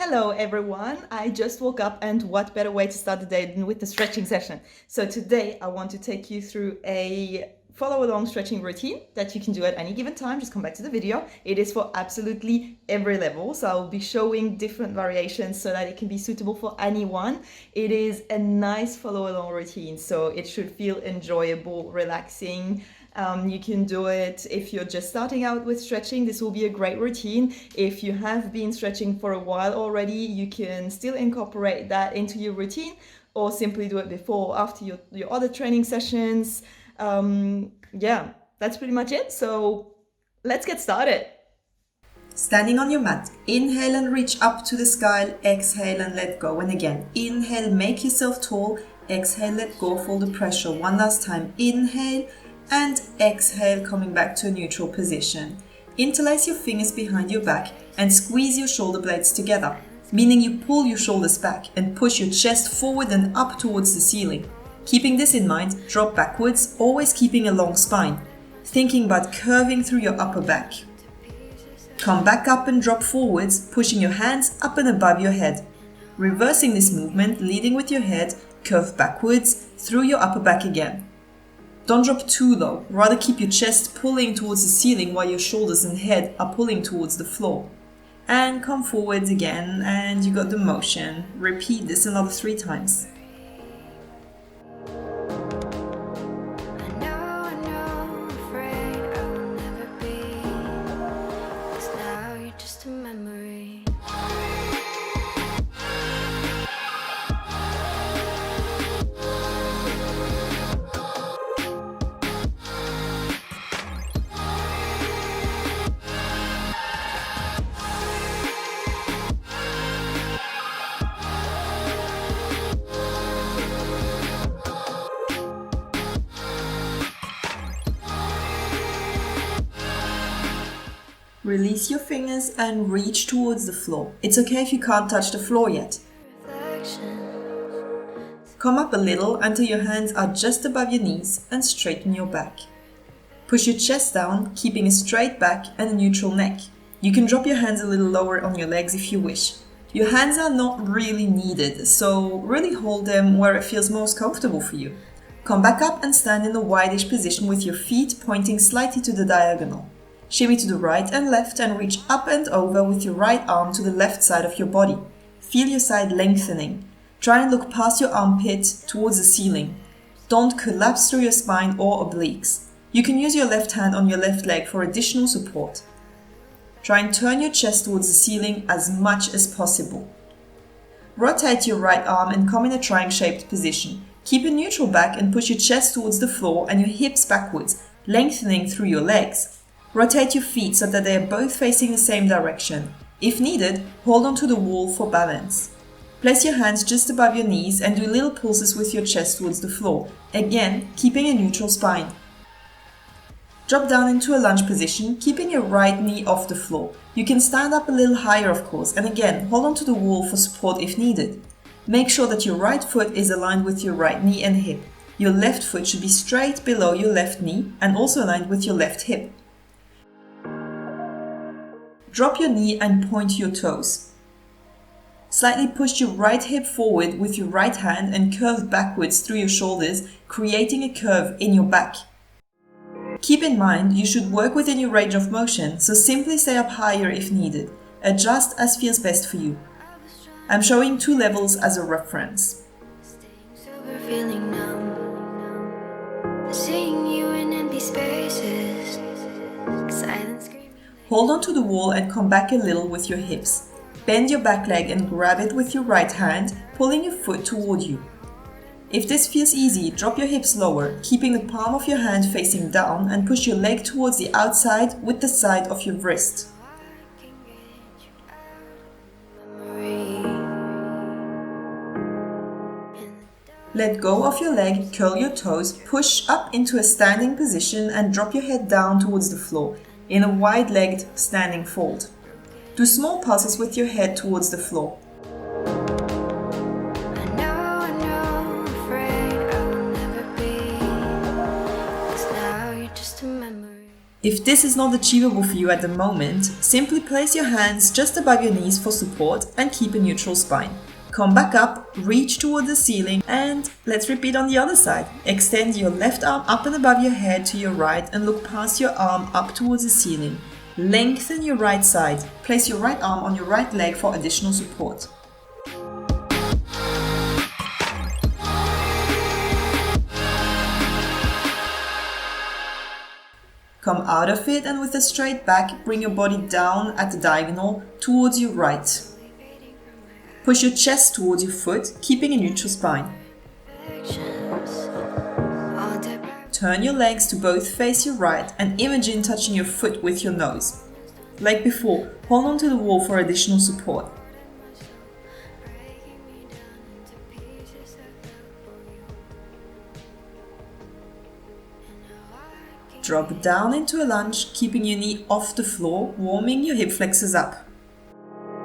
Hello everyone, I just woke up and what better way to start the day than with the stretching session. So today I want to take you through a follow along stretching routine that you can do at any given time. Just come back to the video. It is for absolutely every level. So I'll be showing different variations so that it can be suitable for anyone. It is a nice follow along routine, so it should feel enjoyable, relaxing. You can do it if you're just starting out with stretching. This will be a great routine. If you have been stretching for a while already, you can still incorporate that into your routine or simply do it before or after your other training sessions. Yeah, that's pretty much it. So let's get started. Standing on your mat, inhale and reach up to the sky, exhale and let go. And again, inhale, make yourself tall, exhale, let go, feel the pressure. One last time, inhale and exhale, coming back to a neutral position. Interlace your fingers behind your back and squeeze your shoulder blades together, meaning you pull your shoulders back and push your chest forward and up towards the ceiling. Keeping this in mind, drop backwards, always keeping a long spine, thinking about curving through your upper back. Come back up and drop forwards, pushing your hands up and above your head. Reversing this movement, leading with your head, curve backwards, through your upper back again. Don't drop too low, rather keep your chest pulling towards the ceiling while your shoulders and head are pulling towards the floor. And come forwards again, and you got the motion. Repeat this another 3 times. Release your fingers and reach towards the floor. It's okay if you can't touch the floor yet. Come up a little until your hands are just above your knees and straighten your back. Push your chest down, keeping a straight back and a neutral neck. You can drop your hands a little lower on your legs if you wish. Your hands are not really needed, so really hold them where it feels most comfortable for you. Come back up and stand in a wide-ish position with your feet pointing slightly to the diagonal. Shimmy to the right and left and reach up and over with your right arm to the left side of your body. Feel your side lengthening. Try and look past your armpit towards the ceiling. Don't collapse through your spine or obliques. You can use your left hand on your left leg for additional support. Try and turn your chest towards the ceiling as much as possible. Rotate your right arm and come in a triangle-shaped position. Keep a neutral back and push your chest towards the floor and your hips backwards, lengthening through your legs. Rotate your feet so that they are both facing the same direction. If needed, hold onto the wall for balance. Place your hands just above your knees and do little pulses with your chest towards the floor, again keeping a neutral spine. Drop down into a lunge position, keeping your right knee off the floor. You can stand up a little higher of course, and again hold onto the wall for support if needed. Make sure that your right foot is aligned with your right knee and hip. Your left foot should be straight below your left knee and also aligned with your left hip. Drop your knee and point your toes. Slightly push your right hip forward with your right hand and curve backwards through your shoulders, creating a curve in your back. Keep in mind you should work within your range of motion, so simply stay up higher if needed. Adjust as feels best for you. I'm showing 2 levels as a reference. Hold on to the wall and come back a little with your hips. Bend your back leg and grab it with your right hand, pulling your foot toward you. If this feels easy, drop your hips lower, keeping the palm of your hand facing down and push your leg towards the outside with the side of your wrist. Let go of your leg, curl your toes, push up into a standing position and drop your head down towards the floor in a wide-legged standing fold. Do small pulses with your head towards the floor. If this is not achievable for you at the moment, simply place your hands just above your knees for support and keep a neutral spine. Come back up, reach towards the ceiling, and let's repeat on the other side. Extend your left arm up and above your head to your right and look past your arm up towards the ceiling. Lengthen your right side. Place your right arm on your right leg for additional support. Come out of it and with a straight back, bring your body down at the diagonal towards your right. Push your chest towards your foot, keeping a neutral spine. Turn your legs to both face your right and imagine touching your foot with your nose. Like before, hold on to the wall for additional support. Drop down into a lunge, keeping your knee off the floor, warming your hip flexors up.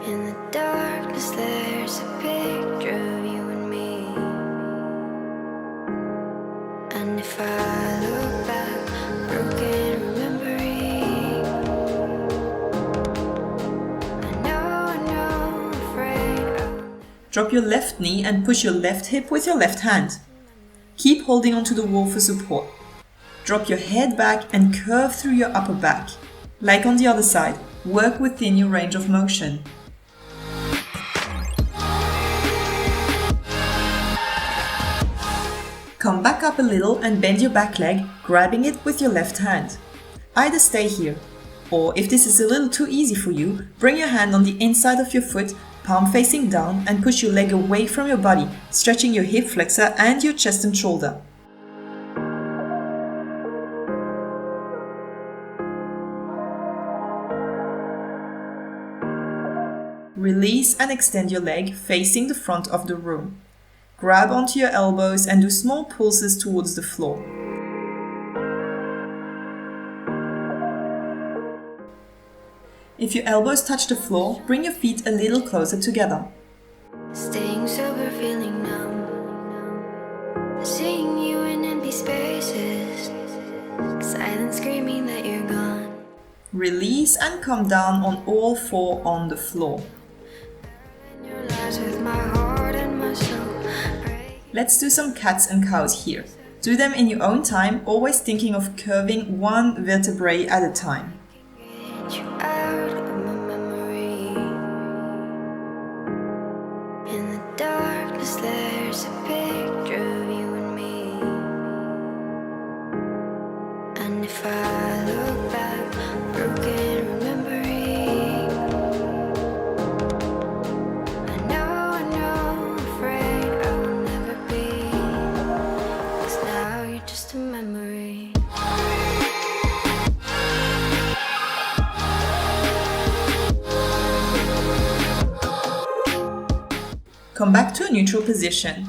In the darkness there's a picture of you and me. And if I look back, broken remembering, I know, afraid Drop your left knee and push your left hip with your left hand. Keep holding onto the wall for support. Drop your head back and curve through your upper back. Like on the other side, work within your range of motion. Come back up a little and bend your back leg, grabbing it with your left hand. Either stay here, or if this is a little too easy for you, bring your hand on the inside of your foot, palm facing down, and push your leg away from your body, stretching your hip flexor and your chest and shoulder. Release and extend your leg facing the front of the room. Grab onto your elbows and do small pulses towards the floor. If your elbows touch the floor, bring your feet a little closer together. staying sober, feeling numb, seeing you in empty spaces, silent screaming that you're gone. Release and come down on all four on the floor. Your lies with my heart and my soul. Let's do some cats and cows here. Do them in your own time, always thinking of curving one vertebrae at a time. Get you out of my memory. In the darkness there's a picture of you and me. And if I look back, broken remembering, I know, afraid I will never be. 'Cause now you're just a memory. Come back to a neutral position.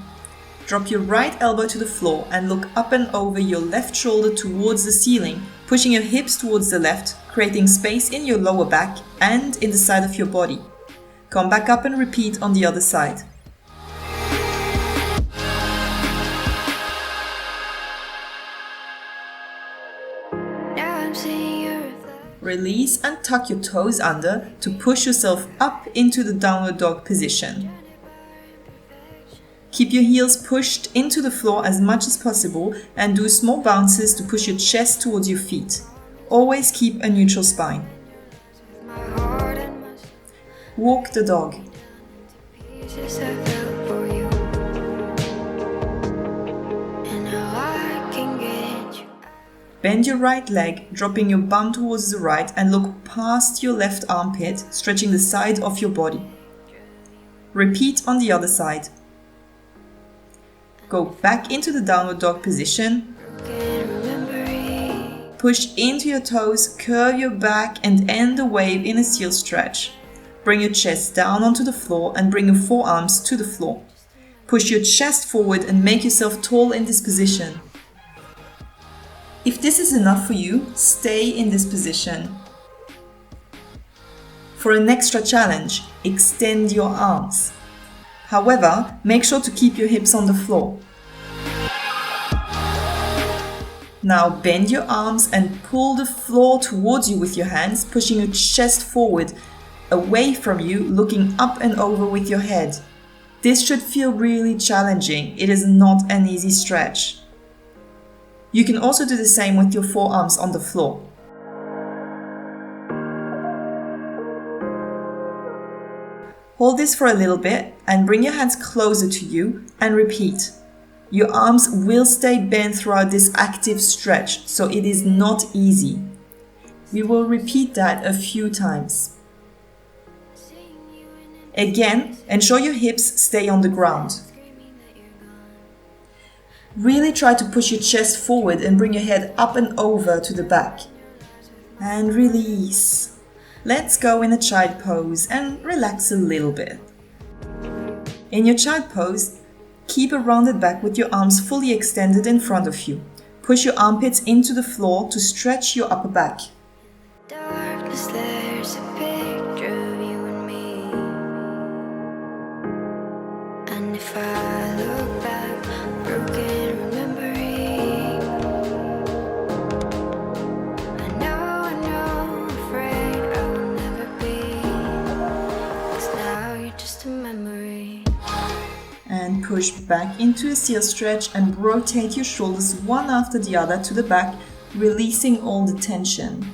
Drop your right elbow to the floor and look up and over your left shoulder towards the ceiling, pushing your hips towards the left, creating space in your lower back and in the side of your body. Come back up and repeat on the other side. Now I'm seeing your reflection. Release and tuck your toes under to push yourself up into the downward dog position. Keep your heels pushed into the floor as much as possible and do small bounces to push your chest towards your feet. Always keep a neutral spine. My heart and my soul. Walk the dog. Pieces I felt for you. And now I can get you. Bend your right leg, dropping your bum towards the right and look past your left armpit, stretching the side of your body. Repeat on the other side. Go back into the downward dog position. Broken remembering. Push into your toes, curve your back and end the wave in a seal stretch. Bring your chest down onto the floor and bring your forearms to the floor. Push your chest forward and make yourself tall in this position. If this is enough for you, stay in this position. For an extra challenge, extend your arms. However, make sure to keep your hips on the floor. Now bend your arms and pull the floor towards you with your hands, pushing your chest forward, away from you, looking up and over with your head. This should feel really challenging. It is not an easy stretch. You can also do the same with your forearms on the floor. Hold this for a little bit and bring your hands closer to you and repeat. Your arms will stay bent throughout this active stretch, so it is not easy. We will repeat that a few times. Again, ensure your hips stay on the ground. Really try to push your chest forward and bring your head up and over to the back. And release. Let's go in a child pose and relax a little bit. In your child pose, keep a rounded back with your arms fully extended in front of you. Push your armpits into the floor to stretch your upper back. Darkness, there's a picture of you and me. And if I look back, broken remembering, I know, afraid I will never be. 'Cause now you're just a memory. And push back into a seal stretch and rotate your shoulders one after the other to the back, releasing all the tension.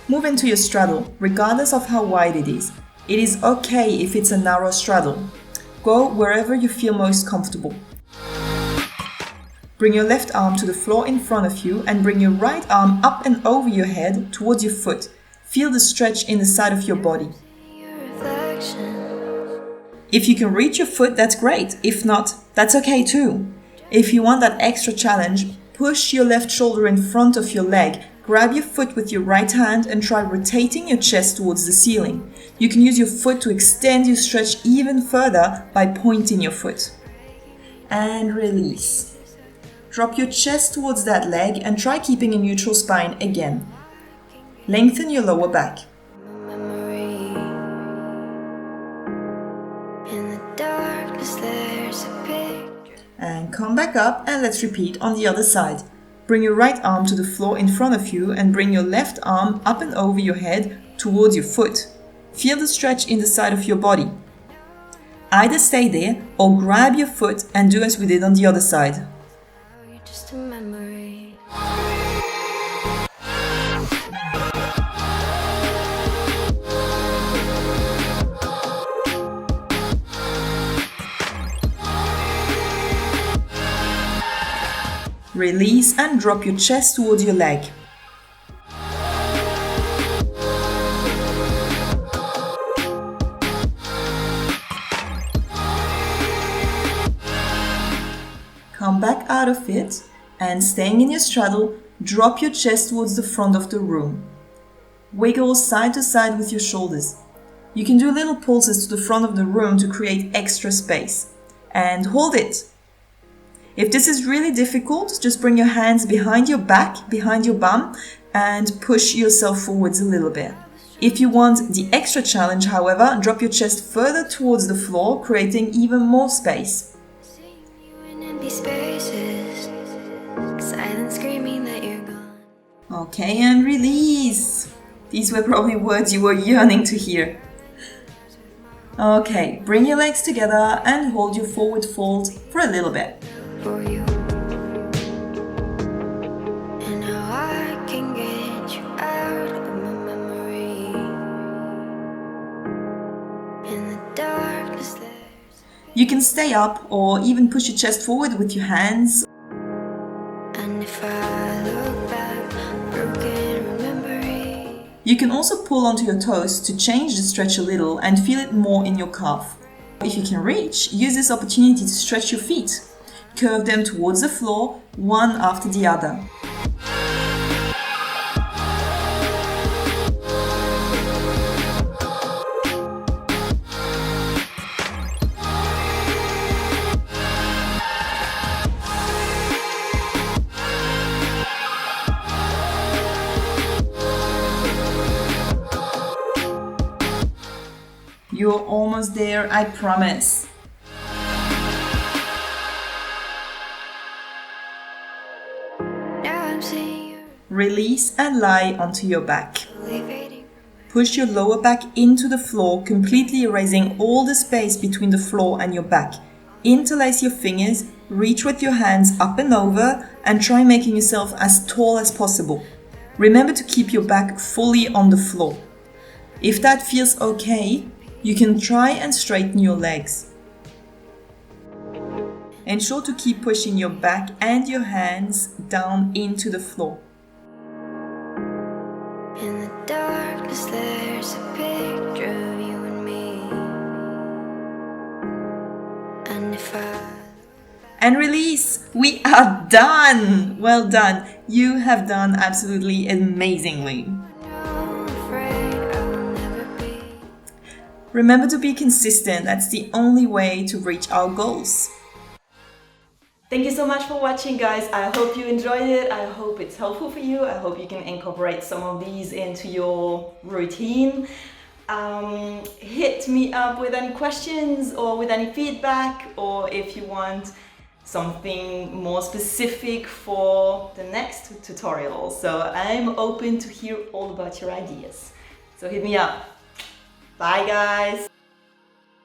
Move into your straddle, regardless of how wide it is. It is okay if it's a narrow straddle. Go wherever you feel most comfortable. Bring your left arm to the floor in front of you and bring your right arm up and over your head towards your foot. Feel the stretch in the side of your body. If you can reach your foot, that's great. If not, that's okay too. If you want that extra challenge, push your left shoulder in front of your leg. Grab your foot with your right hand and try rotating your chest towards the ceiling. You can use your foot to extend your stretch even further by pointing your foot. And release. Drop your chest towards that leg and try keeping a neutral spine again. Lengthen your lower back. Memory. In the darkness, there's a picture. And come back up and let's repeat on the other side. Bring your right arm to the floor in front of you and bring your left arm up and over your head towards your foot. Feel the stretch in the side of your body. Either stay there or grab your foot and do as we did on the other side. Now you're just a memory. Release and drop your chest towards your leg. Come back out of it and staying in your straddle, drop your chest towards the front of the room. Wiggle side to side with your shoulders. You can do little pulses to the front of the room to create extra space. And hold it. If this is really difficult, just bring your hands behind your back, behind your bum, and push yourself forwards a little bit. If you want the extra challenge, however, drop your chest further towards the floor, creating even more space. Seeing you in empty spaces. Silent screaming that you're gone. Okay, and release. These were probably words you were yearning to hear. Okay, bring your legs together and hold your forward fold for a little bit. For you. And now I can get you out of my memory. In the darkness, there's. You can stay up or even push your chest forward with your hands. And if I look back, broken remembering. You can also pull onto your toes to change the stretch a little and feel it more in your calf. If you can reach, use this opportunity to stretch your feet. Curve them towards the floor, one after the other. You're almost there, I promise. Release and lie onto your back. Elevating. Push your lower back into the floor, completely erasing all the space between the floor and your back. Interlace your fingers, reach with your hands up and over, and try making yourself as tall as possible. Remember to keep your back fully on the floor. If that feels okay, you can try and straighten your legs. Ensure to keep pushing your back and your hands down into the floor. In the darkness, there's a picture of you and me. And if And release! We are done! Well done! You have done absolutely amazingly. I'm afraid I will never be. Remember to be consistent. That's the only way to reach our goals. Thank you so much for watching, guys. I hope you enjoyed it. I hope it's helpful for you. I hope you can incorporate some of these into your routine. Hit me up with any questions or with any feedback, or if you want something more specific for the next tutorial. So I'm open to hear all about your ideas. So hit me up. Bye, guys.